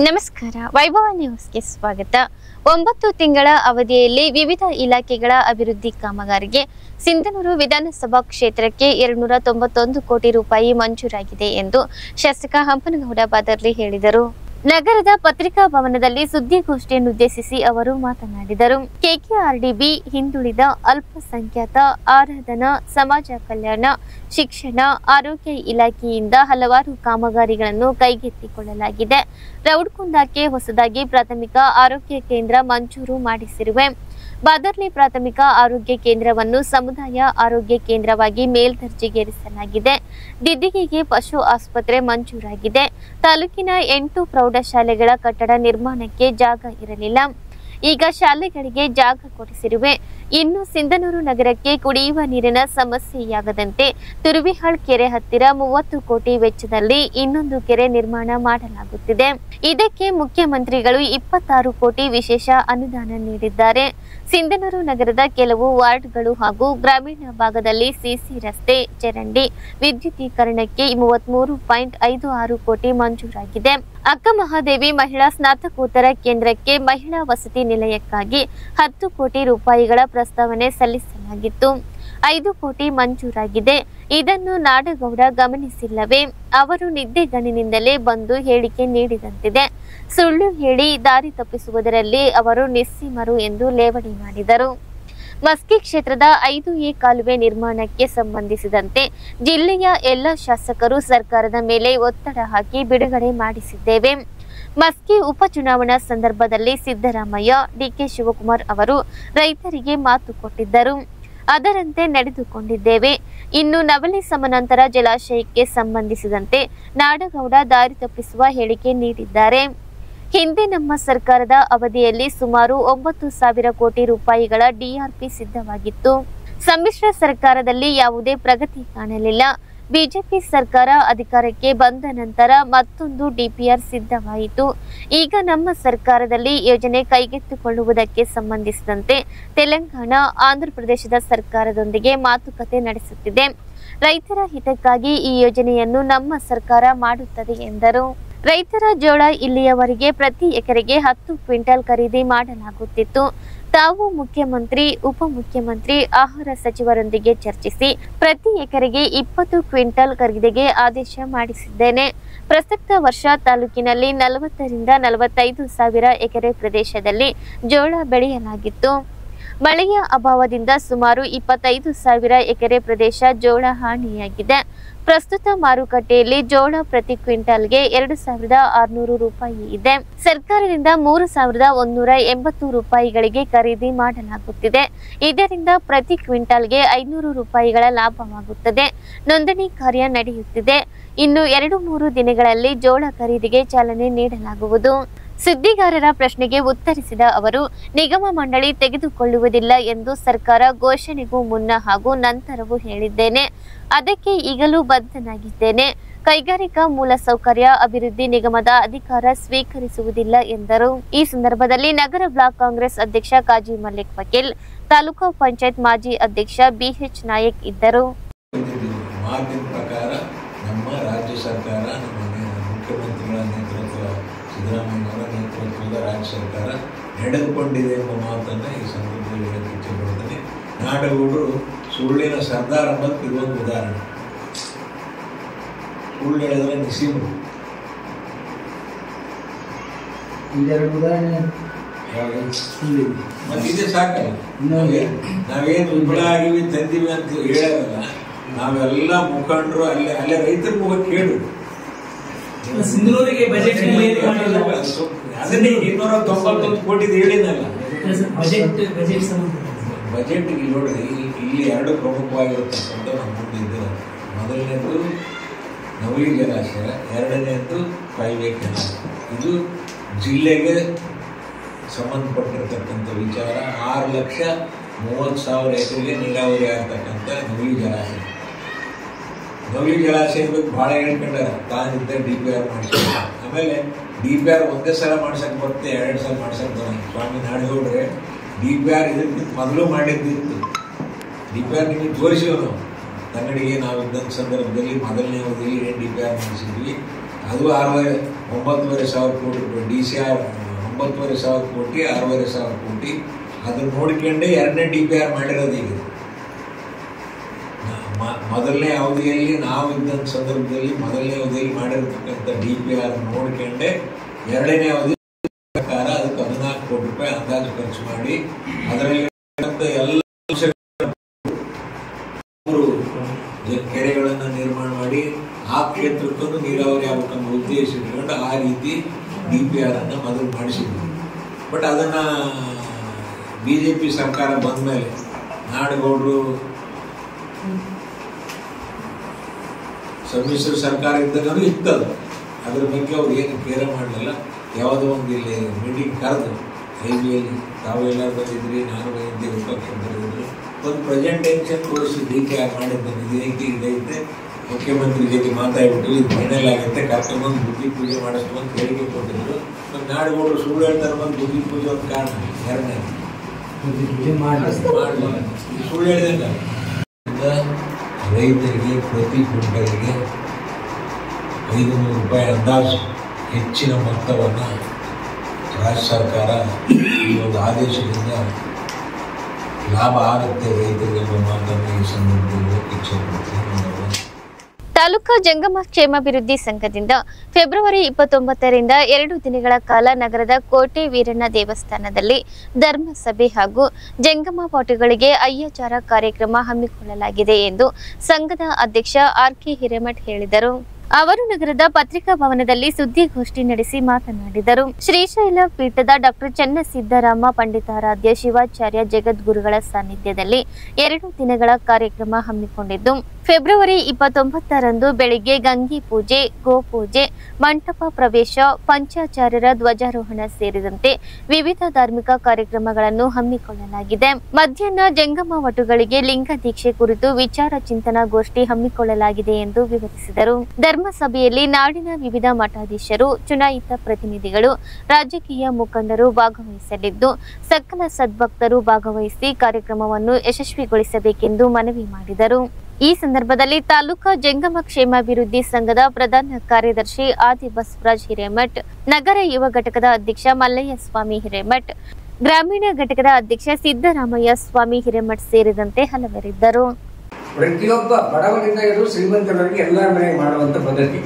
ನಮಸ್ಕಾರ. ವೈಭವ ನ್ಯೂಸ್ಗೆ ಸ್ವಾಗತ. 9 ತಿಂಗಳ ಅವಧಿಯಲ್ಲಿ ವಿವಿಧ ಇಲಾಖೆಗಳ ಅಭಿವೃದ್ಧಿ ಕಾಮಗಾರಿಗೆ ಸಿಂಧನೂರು ವಿಧಾನಸಭಾ ಕ್ಷೇತ್ರಕ್ಕೆ 291 ಕೋಟಿ ರೂಪಾಯಿ ಮಂಜೂರಾಗಿದೆ ಎಂದು ಶಾಸಕ ಹಂಪನಗೌಡ ಬಾದರ್ಲಿ ಹೇಳಿದರು. ನಗರದ ಪತ್ರಿಕಾ ಭವನದಲ್ಲಿ ಸುದ್ದಿಗೋಷ್ಠಿಯನ್ನುದ್ದೇಶಿಸಿ ಅವರು ಮಾತನಾಡಿದರು. ಕೆಕೆಆರ್ಡಿಬಿ ಹಿಂದುಳಿದ ಅಲ್ಪಸಂಖ್ಯಾತ ಆರಾಧನಾ ಸಮಾಜ ಕಲ್ಯಾಣ ಶಿಕ್ಷಣ ಆರೋಗ್ಯ ಇಲಾಖೆಯಿಂದ ಹಲವಾರು ಕಾಮಗಾರಿಗಳನ್ನು ಕೈಗೆತ್ತಿಕೊಳ್ಳಲಾಗಿದೆ. ರೌಡ್ಕುಂದಕ್ಕೆ ಹೊಸದಾಗಿ ಪ್ರಾಥಮಿಕ ಆರೋಗ್ಯ ಕೇಂದ್ರ ಮಂಜೂರು ಮಾಡಿಸಿರುವೆ. ಬಾದರ್ಲಿ ಪ್ರಾಥಮಿಕ ಆರೋಗ್ಯ ಕೇಂದ್ರವನ್ನು ಸಮುದಾಯ ಆರೋಗ್ಯ ಕೇಂದ್ರವಾಗಿ ಮೇಲ್ದರ್ಜೆಗೇರಿಸಲಾಗಿದೆ. ದಿದ್ದಿಗೆಗೆ ಪಶು ಆಸ್ಪತ್ರೆ ಮಂಜೂರಾಗಿದೆ. ತಾಲೂಕಿನ 8 ಪ್ರೌಢಶಾಲೆಗಳ ಕಟ್ಟಡ ನಿರ್ಮಾಣಕ್ಕೆ ಜಾಗ ಇರಲಿಲ್ಲ. ಈಗ ಶಾಲೆಗಳಿಗೆ ಜಾಗ ಕೊಡಿಸಿರುವೆ. ಇನ್ನು ಸಿಂಧನೂರು ನಗರಕ್ಕೆ ಕುಡಿಯುವ ನೀರಿನ ಸಮಸ್ಯೆಯಾಗದಂತೆ ತುರುವಿಹಾಳ್ ಕೆರೆ ಹತ್ತಿರ 30 ಕೋಟಿ ವೆಚ್ಚದಲ್ಲಿ ಇನ್ನೊಂದು ಕೆರೆ ನಿರ್ಮಾಣ ಮಾಡಲಾಗುತ್ತಿದೆ. ಇದಕ್ಕೆ ಮುಖ್ಯಮಂತ್ರಿಗಳು 26 ಕೋಟಿ ವಿಶೇಷ ಅನುದಾನ ನೀಡಿದ್ದಾರೆ. ಸಿಂಧನೂರು ನಗರದ ಕೆಲವು ವಾರ್ಡ್ಗಳು ಹಾಗೂ ಗ್ರಾಮೀಣ ಭಾಗದಲ್ಲಿ ಸಿಸಿ ರಸ್ತೆ, ಚರಂಡಿ, ವಿದ್ಯುದೀಕರಣಕ್ಕೆ 33.56 ಕೋಟಿ ಮಂಜೂರಾಗಿದೆ. ಅಕ್ಕ ಮಹಾದೇವಿ ಮಹಿಳಾ ಸ್ನಾತಕೋತ್ತರ ಕೇಂದ್ರಕ್ಕೆ ಮಹಿಳಾ ವಸತಿ ನಿಲಯಕ್ಕಾಗಿ 10 ಕೋಟಿ ರೂಪಾಯಿಗಳ ಪ್ರಸ್ತಾವನೆ ಸಲ್ಲಿಸಲಾಗಿತ್ತು. 5 ಕೋಟಿ ಮಂಜೂರಾಗಿದೆ. ಇದನ್ನು ನಾಡಗೌಡ ಗಮನಿಸಿಲ್ಲವೇ? ಅವರು ನಿದ್ದೆಗಣ್ಣಿನಿಂದಲೇ ಬಂದು ಹೇಳಿಕೆ ನೀಡಿದಂತಿದೆ. ಸುಳ್ಳು ಹೇಳಿ ದಾರಿ ತಪ್ಪಿಸುವುದರಲ್ಲಿ ಅವರು ನಿಸ್ಸೀಮರು ಎಂದು ಲೇವಡಿ ಮಾಡಿದರು. ಮಸ್ಕಿ ಕ್ಷೇತ್ರದ 5A ಕಾಲುವೆ ನಿರ್ಮಾಣಕ್ಕೆ ಸಂಬಂಧಿಸಿದಂತೆ ಜಿಲ್ಲೆಯ ಎಲ್ಲ ಶಾಸಕರು ಸರ್ಕಾರದ ಮೇಲೆ ಒತ್ತಡ ಹಾಕಿ ಬಿಡುಗಡೆ ಮಾಡಿಸಿದ್ದೇವೆ. ಮಸ್ಕಿ ಉಪಚುನಾವಣಾ ಸಂದರ್ಭದಲ್ಲಿ ಸಿದ್ದರಾಮಯ್ಯ, ಡಿಕೆ ಶಿವಕುಮಾರ್ ಅವರು ರೈತರಿಗೆ ಮಾತು ಕೊಟ್ಟಿದ್ದರು. ಅದರಂತೆ ನಡೆದುಕೊಂಡಿದ್ದೇವೆ. ಇನ್ನು ನವಲಿ ಸಮಾನಾಂತರ ಜಲಾಶಯಕ್ಕೆ ಸಂಬಂಧಿಸಿದಂತೆ ನಾಡಗೌಡ ದಾರಿ ತಪ್ಪಿಸುವ ಹೇಳಿಕೆ ನೀಡಿದ್ದಾರೆ. ಹಿಂದೆ ನಮ್ಮ ಸರ್ಕಾರದ ಅವಧಿಯಲ್ಲಿ ಸುಮಾರು 9,000 ಕೋಟಿ ರೂಪಾಯಿಗಳ ಡಿಆರ್ಪಿ ಸಿದ್ಧವಾಗಿತ್ತು. ಸಮ್ಮಿಶ್ರ ಸರ್ಕಾರದಲ್ಲಿ ಯಾವುದೇ ಪ್ರಗತಿ ಕಾಣಲಿಲ್ಲ. ಬಿಜೆಪಿ ಸರ್ಕಾರ ಅಧಿಕಾರಕ್ಕೆ ಬಂದ ನಂತರ ಮತ್ತೊಂದು ಡಿಪಿಆರ್ ಸಿದ್ಧವಾಯಿತು. ಈಗ ನಮ್ಮ ಸರ್ಕಾರದಲ್ಲಿ ಯೋಜನೆ ಕೈಗೆತ್ತಿಕೊಳ್ಳುವುದಕ್ಕೆ ಸಂಬಂಧಿಸಿದಂತೆ ತೆಲಂಗಾಣ, ಆಂಧ್ರಪ್ರದೇಶದ ಸರ್ಕಾರದೊಂದಿಗೆ ಮಾತುಕತೆ ನಡೆಸುತ್ತಿದೆ. ರೈತರ ಹಿತಕ್ಕಾಗಿ ಈ ಯೋಜನೆಯನ್ನು ನಮ್ಮ ಸರ್ಕಾರ ಮಾಡುತ್ತದೆ ಎಂದರು. ರೈತರ ಜೋಳ ಇಲ್ಲಿಯವರೆಗೆ ಪ್ರತಿ ಎಕರೆಗೆ 10 ಕ್ವಿಂಟಲ್ ಖರೀದಿ ಮಾಡಲಾಗುತ್ತಿತ್ತು. ತಾವು ಮುಖ್ಯಮಂತ್ರಿ, ಉಪಮುಖ್ಯಮಂತ್ರಿ, ಆಹಾರ ಸಚಿವರೊಂದಿಗೆ ಚರ್ಚಿಸಿ ಪ್ರತಿ ಎಕರೆಗೆ 20 ಕ್ವಿಂಟಲ್ ಖರೀದಿಗೆ ಆದೇಶ ಮಾಡಿಸಿದ್ದೇನೆ. ಪ್ರಸಕ್ತ ವರ್ಷ ತಾಲೂಕಿನಲ್ಲಿ 40 ರಿಂದ 45 ಸಾವಿರ ಎಕರೆ ಪ್ರದೇಶದಲ್ಲಿ ಜೋಳ ಬೆಳೆಯಲಾಗಿತ್ತು. ಮಳೆಯ ಅಭಾವದಿಂದ ಸುಮಾರು 25 ಸಾವಿರ ಎಕರೆ ಪ್ರದೇಶ ಜೋಳ ಹಾನಿಯಾಗಿದೆ. ಪ್ರಸ್ತುತ ಮಾರುಕಟ್ಟೆಯಲ್ಲಿ ಜೋಳ ಪ್ರತಿ ಕ್ವಿಂಟಲ್ಗೆ 2,600 ರೂಪಾಯಿ ಇದೆ. ಸರ್ಕಾರದಿಂದ 3,180 ರೂಪಾಯಿಗಳಿಗೆ ಖರೀದಿ ಮಾಡಲಾಗುತ್ತಿದೆ. ಇದರಿಂದ ಪ್ರತಿ ಕ್ವಿಂಟಲ್ಗೆ 500 ರೂಪಾಯಿಗಳ ಲಾಭವಾಗುತ್ತದೆ. ನೋಂದಣಿ ಕಾರ್ಯ ನಡೆಯುತ್ತಿದೆ. ಇನ್ನು 2-3 ದಿನಗಳಲ್ಲಿ ಜೋಳ ಖರೀದಿಗೆ ಚಾಲನೆ ನೀಡಲಾಗುವುದು. ಸುದ್ದಿಗಾರರ ಪ್ರಶ್ನೆಗೆ ಉತ್ತರಿಸಿದ ಅವರು, ನಿಗಮ ಮಂಡಳಿ ತೆಗೆದುಕೊಳ್ಳುವುದಿಲ್ಲ ಎಂದು ಸರ್ಕಾರ ಘೋಷಣೆಗೂ ಮುನ್ನ ಹಾಗೂ ನಂತರವೂ ಹೇಳಿದ್ದೇನೆ. ಅದಕ್ಕೆ ಈಗಲೂ ಬದ್ಧನಾಗಿದ್ದೇನೆ. ಕೈಗಾರಿಕಾ ಮೂಲಸೌಕರ್ಯ ಅಭಿವೃದ್ಧಿ ನಿಗಮದ ಅಧಿಕಾರ ಸ್ವೀಕರಿಸುವುದಿಲ್ಲ ಎಂದರು. ಈ ಸಂದರ್ಭದಲ್ಲಿ ನಗರ ಬ್ಲಾಕ್ ಕಾಂಗ್ರೆಸ್ ಅಧ್ಯಕ್ಷ ಕಾಜಿ ಮಲ್ಲಿಕ್ ವಕೀಲ್, ತಾಲೂಕು ಪಂಚಾಯತ್ ಮಾಜಿ ಅಧ್ಯಕ್ಷ BH ನಾಯಕ್ ಇದ್ದರು. ಸಿದ್ದರಾಮಯ್ಯವರ ನೇತೃತ್ವದ ರಾಜ್ಯ ಸರ್ಕಾರ ನಡೆದುಕೊಂಡಿದೆ ಎಂಬ ಮಾತನ್ನು ಈ ಸಂದರ್ಭದಲ್ಲಿ ಹೇಳಕ್ಕೆ ಇಚ್ಛೆಪಡ್ತೀನಿ. ನಾಡಗೌಡರು ಸುಳ್ಳಿನ ಸರ್ದಾರ ಮತ್ತು ಇದೊಂದು ಉದಾಹರಣೆ. ಸುಳ್ಳು ಹೇಳಿದ್ರೆ ನಿಸೀಮರು. ಮತ್ತೆ ಇದೇ ಸಾಕಲ್ಲ. ನಾವೇನು ವಿಫಲ ಆಗಿವಿ ತಂದೀವಿ ಅಂತ ಹೇಳಲ್ಲ. ನಾವೆಲ್ಲ ಮುಖಂಡರು ಅಲ್ಲೇ ರೈತರ ಮುಖ ಕೇಳು. ಸಿಂಧನೂರಿಗೆ ಬಜೆಟ್ ಅದನ್ನೇ 291 ಕೋಟಿ ಹೇಳಿನಲ್ಲ. ಬಜೆಟ್ ನೋಡ್ರಿ, ಇಲ್ಲಿ 2 ಪ್ರಮುಖವಾಗಿರತಕ್ಕಂಥ ನಮ್ಮ ಮುಂದೆ ಇದ್ದಾರೆ. ಮೊದಲನೇದು ನವಲಿ ಜಲಾಶಯ, ಎರಡನೇದು ಕಾಲುವೆ ಕೆನಾಲ್. ಇದು ಜಿಲ್ಲೆಗೆ ಸಂಬಂಧಪಟ್ಟಿರ್ತಕ್ಕಂಥ ವಿಚಾರ. 6,30,000 ಎಕರೆಗೆ ನೀರಾವರಿ ಆಗ್ತಕ್ಕಂಥ ನವಲಿ ಜಲಾಶಯ. ನವಲಿ ಜಲಾಶಯದ ಬಗ್ಗೆ ಭಾಳ ಹೇಳ್ಕೊಂಡಾರ. ತಾನಿದ್ದ DPR ಮಾಡಿಸ್ತಾರೆ. ಆಮೇಲೆ DPR ಒಂದೇ ಸಲ ಮಾಡ್ಸಕ್ಕೆ ಬರುತ್ತೆ, 2 ಸಲ ಮಾಡ್ಸಕ್ಕೆ ಬರೋದು. ಸ್ವಾಮಿ ನಾಡಗೌಡ್ರೆ, DPR ಇದಕ್ಕಿಂತ ಮೊದಲು ಮಾಡಿದ್ದಿತ್ತು. DPR ನಿಮಗೆ ತೋರಿಸಿವ್ ನಾವು. ಕನ್ನಡಿಗೆ ನಾವು ಇದ್ದಂಥ ಸಂದರ್ಭದಲ್ಲಿ ಮೊದಲನೇ ಅವಧಿಯಲ್ಲಿ DPR ಮಾಡಿಸಿದ್ವಿ. ಅದು 9,500 ಕೋಟಿ ರೂಪಾಯಿ. DCR 9,500 ಕೋಟಿ, 6,500 ಕೋಟಿ. ಅದನ್ನು ನೋಡ್ಕೊಂಡೆ 2ನೇ DPR ಮಾಡಿರೋದು ಈಗ. ಮೊದಲನೇ ಅವಧಿಯಲ್ಲಿ ನಾವು ಇದ್ದಂಥ ಸಂದರ್ಭದಲ್ಲಿ ಮೊದಲನೇ ಅವಧಿಯಲ್ಲಿ ಮಾಡಿರ್ತಕ್ಕಂಥ DPR ನೋಡ್ಕೊಂಡೆ 2ನೇ ಅವಧಿ ಪ್ರಕಾರ ಅದಕ್ಕೆ 14 ಕೋಟಿ ರೂಪಾಯಿ ಅಂದಾಜು ಖರ್ಚು ಮಾಡಿ ಅದರಲ್ಲಿ ಎಲ್ಲ ಕೆರೆಗಳನ್ನು ನಿರ್ಮಾಣ ಮಾಡಿ ಆ ಕ್ಷೇತ್ರಕ್ಕೂ ನೀರಾವರಿ ಆಗಬೇಕನ್ನೋ ಉದ್ದೇಶ ಇಟ್ಕೊಂಡು ಆ ರೀತಿ DPR ಅನ್ನು ಮೊದಲು ಮಾಡಿಸಿದ್ವಿ. ಬಟ್ ಅದನ್ನು BJP ಸರ್ಕಾರ ಬಂದ ಮೇಲೆ ನಾಡಗೌಡರು ಸಮ್ಮಿಶ್ರ ಸರ್ಕಾರ ಇದ್ದಾಗ ಇತ್ತದು, ಅದ್ರ ಬಗ್ಗೆ ಅವ್ರು ಏನು ಕೇರ್ ಮಾಡಲಿಲ್ಲ. ಯಾವುದೋ ಒಂದು ಇಲ್ಲಿ ಮೀಟಿಂಗ್ ಕರೆದು IBಯಲ್ಲಿ ತಾವೆಲ್ಲರೂ ಬಂದಿದ್ರಿ, ನಾನು ಬಂದಿದ್ದೆ, ವಿಪಕ್ಷ ಬಂದಿದ್ರು, ಒಂದು ಪ್ರೆಸೆಂಟೇಷನ್ ತೋರಿಸಿ DPR ಮಾಡಿದ್ದು ಇದೈತೆ, ಮುಖ್ಯಮಂತ್ರಿ ಜೊತೆ ಮಾತಾಡ್ಬಿಟ್ಟು ಇದು ಫೈನಲ್ ಆಗುತ್ತೆ, ಕರ್ಕೊಂಡ್ಬಂದು ಬುದ್ಧಿ ಪೂಜೆ ಮಾಡಿಸ್ತು ಅಂತ ಹೇಳಿಕೆ ಕೊಟ್ಟಿದ್ರು. ಮತ್ತು ನಾಡಗೌಡರು ಸುಳ್ಳು ಹೇಳ್ತಾರೆ ಬಂದು ಬುದ್ಧಿ ಪೂಜೆ ಒಂದು ಕಾರಣ. 2ನೇ ಸುಳ್ಳು ಹೇಳಿದಂಗ ರೈತರಿಗೆ ಪ್ರತಿ ಕ್ವಿಂಟಲ್ಗೆ 500 ರೂಪಾಯಿ ಅಂದಾಜು ಹೆಚ್ಚಿನ ಮೊತ್ತವನ್ನು ರಾಜ್ಯ ಸರ್ಕಾರ ಈ ಒಂದು ಆದೇಶದಿಂದ ಲಾಭ ಆಗುತ್ತೆ ರೈತರಿಗೆ ಎಂಬ ಮಾತನ್ನು ಈ ಸಂದರ್ಭದಲ್ಲಿ ಇಚ್ಛೆಪಡ್ತೀನಿ. ತಾಲೂಕಾ ಜಂಗಮ ಕ್ಷೇಮಾಭಿವೃದ್ಧಿ ಸಂಘದಿಂದ ಫೆಬ್ರವರಿ 29ರಿಂದ 2 ದಿನಗಳ ಕಾಲ ನಗರದ ಕೋಟೆ ವೀರಣ್ಣ ದೇವಸ್ಥಾನದಲ್ಲಿ ಧರ್ಮಸಭೆ ಹಾಗೂ ಜಂಗಮ ಪಾಟುಗಳಿಗೆ ಅಯ್ಯಾಚಾರ ಕಾರ್ಯಕ್ರಮ ಹಮ್ಮಿಕೊಳ್ಳಲಾಗಿದೆ ಎಂದು ಸಂಘದ ಅಧ್ಯಕ್ಷ RK ಹಿರೇಮಠ್ ಹೇಳಿದರು. ಅವರು ನಗರದ ಪತ್ರಿಕಾ ಭವನದಲ್ಲಿ ಸುದ್ದಿಗೋಷ್ಠಿ ನಡೆಸಿ ಮಾತನಾಡಿದರು. ಶ್ರೀಶೈಲ ಪೀಠದ ಡಾಕ್ಟರ್ ಚನ್ನಸಿದ್ದರಾಮ ಪಂಡಿತಾರಾಧ್ಯ ಶಿವಾಚಾರ್ಯ ಜಗದ್ಗುರುಗಳ ಸಾನ್ನಿಧ್ಯದಲ್ಲಿ 2 ದಿನಗಳ ಕಾರ್ಯಕ್ರಮ ಹಮ್ಮಿಕೊಂಡಿದ್ದು, ಫೆಬ್ರವರಿ 29ರಂದು ಬೆಳಿಗ್ಗೆ ಗಂಗಿ ಪೂಜೆ, ಗೋಪೂಜೆ, ಮಂಟಪ ಪ್ರವೇಶ, ಪಂಚಾಚಾರ್ಯರ ಧ್ವಜಾರೋಹಣ ಸೇರಿದಂತೆ ವಿವಿಧ ಧಾರ್ಮಿಕ ಕಾರ್ಯಕ್ರಮಗಳನ್ನು ಹಮ್ಮಿಕೊಳ್ಳಲಾಗಿದೆ. ಮಧ್ಯಾಹ್ನ ಜಂಗಮ ವಟುಗಳಿಗೆ ಲಿಂಗ ದೀಕ್ಷೆ ಕುರಿತು ವಿಚಾರ ಚಿಂತನಾ ಗೋಷ್ಠಿ ಹಮ್ಮಿಕೊಳ್ಳಲಾಗಿದೆ ಎಂದು ವಿವರಿಸಿದರು. ಧರ್ಮಸಭೆಯಲ್ಲಿ ನಾಡಿನ ವಿವಿಧ ಮಠಾಧೀಶರು, ಚುನಾಯಿತ ಪ್ರತಿನಿಧಿಗಳು, ರಾಜಕೀಯ ಮುಖಂಡರು ಭಾಗವಹಿಸಲಿದ್ದು, ಸಕಲ ಸದ್ಭಕ್ತರು ಭಾಗವಹಿಸಿ ಕಾರ್ಯಕ್ರಮವನ್ನು ಯಶಸ್ವಿಗೊಳಿಸಬೇಕೆಂದು ಮನವಿ ಮಾಡಿದರು. ಈ ಸಂದರ್ಭದಲ್ಲಿ ತಾಲೂಕಾ ಜಂಗಮ ಕ್ಷೇಮಾಭಿವೃದ್ಧಿ ಸಂಘದ ಪ್ರಧಾನ ಕಾರ್ಯದರ್ಶಿ ಆದಿ ಬಸವರಾಜ್ ಹಿರೇಮಠ್, ನಗರ ಯುವ ಘಟಕದ ಅಧ್ಯಕ್ಷ ಮಲ್ಲಯ್ಯ ಸ್ವಾಮಿ ಹಿರೇಮಠ್, ಗ್ರಾಮೀಣ ಘಟಕದ ಅಧ್ಯಕ್ಷ ಸಿದ್ದರಾಮಯ್ಯ ಸ್ವಾಮಿ ಹಿರೇಮಠ್ ಸೇರಿದಂತೆ ಹಲವರಿದ್ದರು. ಪ್ರತಿಯೊಬ್ಬ ಬಡವರಿಂದ ಹಿಡಿದು ಶ್ರೀಮಂತರವರೆಗೆ ಎಲ್ಲರ ಮನೆಗೆ ಮಾಡುವಂತ ಪದ್ಧತಿ.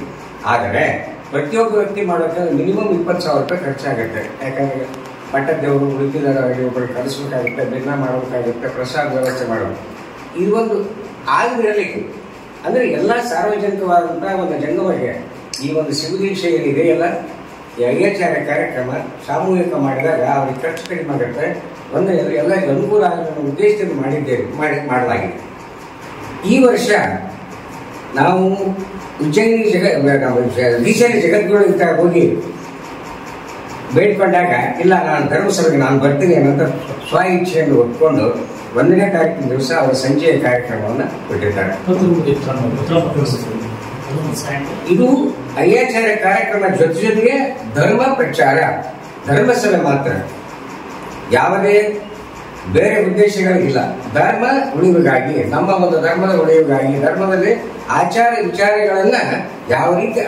ಆದರೆ ಪ್ರತಿಯೊಬ್ಬ ವ್ಯಕ್ತಿ ಮಾಡೋಕೆ ಮಿನಿಮಮ್ 20,000 ರೂಪಾಯಿ ಖರ್ಚಾಗುತ್ತೆ. ಯಾಕಂದ್ರೆ ಮಠದೇವರು ಉಳಿದಿದ್ದವರಿಗೆ ಒಬ್ಬರು ಕಲಿಸ್ಬೇಕಾಗುತ್ತೆ, ಭಿನ್ನ ಮಾಡಬೇಕಾಗುತ್ತೆ, ಪ್ರಸಾದ ವ್ಯವಸ್ಥೆ ಮಾಡಬೇಕು. ಇದೊಂದು ಆಗಿರಲಿಕ್ಕೆ ಅಂದ್ರೆ ಎಲ್ಲ ಸಾರ್ವಜನಿಕವಾದಂತಹ ಒಂದು ಜಂಗಮಗೆ ಈ ಒಂದು ಶಿವದೀಕ್ಷೆ ಏನಿದೆ ಎಲ್ಲ ಅಯ್ಯಾಚಾರ್ಯ ಕಾರ್ಯಕ್ರಮ ಸಾಮೂಹಿಕ ಮಾಡಿದಾಗ ಅವ್ರಿಗೆ ಖರ್ಚು ಕಡಿಮೆ ಆಗುತ್ತೆ. ಒಂದು ಎಲ್ಲರಿಗೂ ಅನುಕೂಲ ಆಗೋ ಉದ್ದೇಶದಿಂದ ಮಾಡಲಾಗಿದೆ. ಈ ವರ್ಷ ನಾವು ಉಜ್ಜಯಿನಿ ಜಗದ್ಗುರು ಅಂತ ಹೋಗಿ ಬೇಡ್ಕೊಂಡಾಗ ಇಲ್ಲ ನಾನು ಧರ್ಮಸಭೆಗೆ ನಾನು ಬರ್ತೀನಿ ಅನ್ನೋಂಥ ಸ್ವ ಇಚ್ಛೆಯನ್ನು ಒಪ್ಕೊಂಡು 1ನೇ ತಾರೀಕಿನ ದಿವಸ ಅವರ ಸಂಜೆಯ ಕಾರ್ಯಕ್ರಮವನ್ನು ಕೊಟ್ಟಿದ್ದಾರೆ. ಇದು ಅಯ್ಯಾಚಾರ್ಯ ಕಾರ್ಯಕ್ರಮ ಜೊತೆಗೆ ಧರ್ಮ ಪ್ರಚಾರ, ಧರ್ಮಸಭೆ ಮಾತ್ರ, ಯಾವುದೇ ಬೇರೆ ಉದ್ದೇಶಗಳಿಲ್ಲ. ಧರ್ಮ ಉಳಿವಿಗಾಗಿ, ನಮ್ಮ ಒಂದು ಧರ್ಮದ ಉಳಿವಿಗಾಗಿ, ಧರ್ಮದಲ್ಲಿ ಆಚಾರ ವಿಚಾರಗಳನ್ನ ಯಾವ ರೀತಿ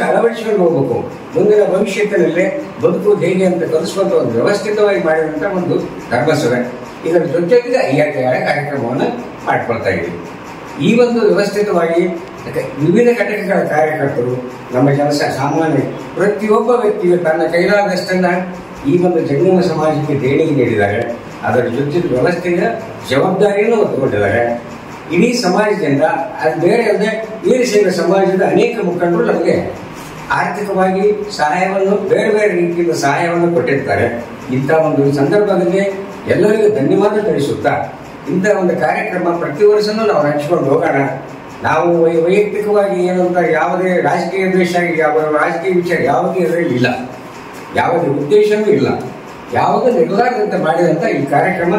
ಅಳವಡಿಸಿಕೊಂಡು ಹೋಗ್ಬೇಕು, ಮುಂದಿನ ಭವಿಷ್ಯತ್ತಿನಲ್ಲಿ ಬದುಕುವುದು ಹೇಗೆ ಅಂತ ಕಲಿಸುವಂತ ಒಂದು ವ್ಯವಸ್ಥಿತವಾಗಿ ಮಾಡಿದಂತ ಒಂದು ಧರ್ಮಸಭೆ. ಇದರ ಜೊತೆಗೆ ಅಯ್ಯಾಚಾರ ಕಾರ್ಯಕ್ರಮವನ್ನು ಮಾಡ್ಕೊಳ್ತಾ ಇದ್ದೀವಿ. ಈ ಒಂದು ವ್ಯವಸ್ಥಿತವಾಗಿ ವಿವಿಧ ಘಟಕಗಳ ಕಾರ್ಯಕರ್ತರು, ನಮ್ಮ ಸಾಮಾನ್ಯ ಪ್ರತಿಯೊಬ್ಬ ವ್ಯಕ್ತಿಯು ತನ್ನ ಕೈಲಾದಷ್ಟನ್ನ ಈ ಒಂದು ಜಂಗಮ ಸಮಾಜಕ್ಕೆ ದೇಣಿಗೆ ನೀಡಿದ್ದಾರೆ. ಅದರ ಜೊತೆ ವ್ಯವಸ್ಥೆಯ ಜವಾಬ್ದಾರಿಯನ್ನು ಹೊತ್ತುಕೊಂಡಿದ್ದಾರೆ. ಇಡೀ ಸಮಾಜದಿಂದ ಅದು ಬೇರೆ ಅಲ್ಲದೆ ವೀರಶೈವ ಸಮಾಜದ ಅನೇಕ ಮುಖಂಡರು ನಮಗೆ ಆರ್ಥಿಕವಾಗಿ ಸಹಾಯವನ್ನು ಬೇರೆ ಬೇರೆ ರೀತಿಯಿಂದ ಸಹಾಯವನ್ನು ಕೊಟ್ಟಿರ್ತಾರೆ. ಇಂಥ ಒಂದು ಸಂದರ್ಭದಲ್ಲಿ ಎಲ್ಲರಿಗೂ ಧನ್ಯವಾದ ತಿಳಿಸುತ್ತಾ ಇಂಥ ಒಂದು ಕಾರ್ಯಕ್ರಮ ಪ್ರತಿ ವರ್ಷನೂ ನಾವು ಹಂಚಿಕೊಂಡು ಹೋಗೋಣ. ನಾವು ವೈಯಕ್ತಿಕವಾಗಿ ಏನಂತ ಯಾವುದೇ ರಾಜಕೀಯ ದ್ವೇಷ, ಯಾವ ರಾಜಕೀಯ ವಿಚಾರ ಯಾವುದೇ ಇದರಲ್ಲಿ ಇಲ್ಲ, ಯಾವುದೇ ಉದ್ದೇಶವೂ ಇಲ್ಲ, ಯಾವುದೇ ನಿರ್ಧಾರದಂತ ಮಾಡಿದಂತ ಈ ಕಾರ್ಯಕ್ರಮ.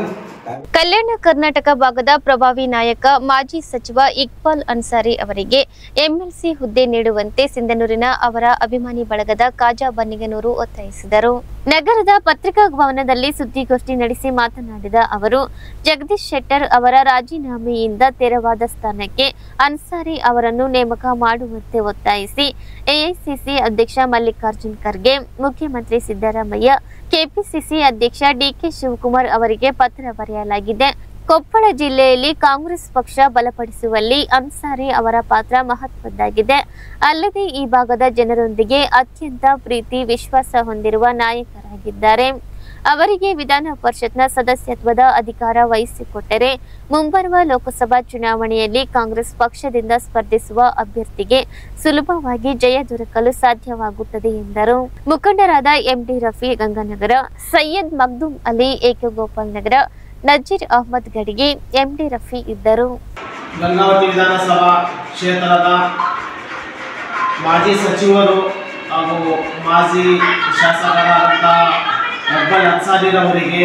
ಕಲ್ಯಾಣ ಕರ್ನಾಟಕ ಭಾಗದ ಪ್ರಭಾವಿ ನಾಯಕ ಮಾಜಿ ಸಚಿವ ಇಕ್ಬಾಲ್ ಅನ್ಸಾರಿ ಅವರಿಗೆ MLC ಹುದ್ದೆ ನೀಡುವಂತೆ ಸಿಂಧನೂರಿನ ಅವರ ಅಭಿಮಾನಿ ಬಳಗದ ಕಾಜಾ ಬನ್ನಿಗನೂರು ಒತ್ತಾಯಿಸಿದರು. ನಗರದ ಪತ್ರಿಕಾ ಭವನದಲ್ಲಿ ಸುದ್ದಿಗೋಷ್ಠಿ ನಡೆಸಿ ಮಾತನಾಡಿದ ಅವರು, ಜಗದೀಶ್ ಶೆಟ್ಟರ್ ಅವರ ರಾಜೀನಾಮೆಯಿಂದ ತೆರವಾದ ಸ್ಥಾನಕ್ಕೆ ಅನ್ಸಾರಿ ಅವರನ್ನು ನೇಮಕ ಮಾಡುವಂತೆ ಒತ್ತಾಯಿಸಿ ಎಐಸಿಸಿ ಅಧ್ಯಕ್ಷ ಮಲ್ಲಿಕಾರ್ಜುನ್ ಖರ್ಗೆ, ಮುಖ್ಯಮಂತ್ರಿ ಸಿದ್ದರಾಮಯ್ಯ, ಕೆಪಿಸಿಸಿ ಅಧ್ಯಕ್ಷ ಡಿಕೆ ಶಿವಕುಮಾರ್ ಅವರಿಗೆ ಪತ್ರ ಬರೆಯಲಾಗಿದೆ. ಕೊಪ್ಪಳ ಜಿಲ್ಲೆಯಲ್ಲಿ ಕಾಂಗ್ರೆಸ್ ಪಕ್ಷ ಬಲಪಡಿಸುವಲ್ಲಿ ಅನ್ಸಾರಿ ಅವರ ಪಾತ್ರ ಮಹತ್ವದ್ದಾಗಿದೆ. ಅಲ್ಲದೆ ಈ ಭಾಗದ ಜನರೊಂದಿಗೆ ಅತ್ಯಂತ ಪ್ರೀತಿ ವಿಶ್ವಾಸ ಹೊಂದಿರುವ ನಾಯಕರಾಗಿದ್ದಾರೆ. ಅವರಿಗೆ ವಿಧಾನ ಪರಿಷತ್ನ ಸದಸ್ಯತ್ವದ ಅಧಿಕಾರ ವಹಿಸಿಕೊಟ್ಟರೆ ಮುಂಬರುವ ಲೋಕಸಭಾ ಚುನಾವಣೆಯಲ್ಲಿ ಕಾಂಗ್ರೆಸ್ ಪಕ್ಷದಿಂದ ಸ್ಪರ್ಧಿಸುವ ಅಭ್ಯರ್ಥಿಗೆ ಸುಲಭವಾಗಿ ಜಯ ದೊರಕಲು ಸಾಧ್ಯವಾಗುತ್ತದೆ ಎಂದರು. ಮುಖಂಡರಾದ ಎಂಡಿ ರಫಿ ಗಂಗಾನಗರ, ಸೈಯದ್ ಮಗ್ದೂಮ್ ಅಲಿ ಏಕಗೋಪಾಲ್ ನಗರ, ನಜೀರ್ ಅಹಮದ್ ಗಡಿಗೆ, ಎಂಡಿ ರಫಿ ಇದ್ದರು. ಗಂಗಾವತಿ ವಿಧಾನಸಭಾ ಕ್ಷೇತ್ರದ ಮಾಜಿ ಸಚಿವರು ಹಾಗೂ ಮಾಜಿ ಶಾಸಕರಾದಂತಹ ಇಕ್ಬಾಲ್ ಅನ್ಸಾರಿರವರಿಗೆ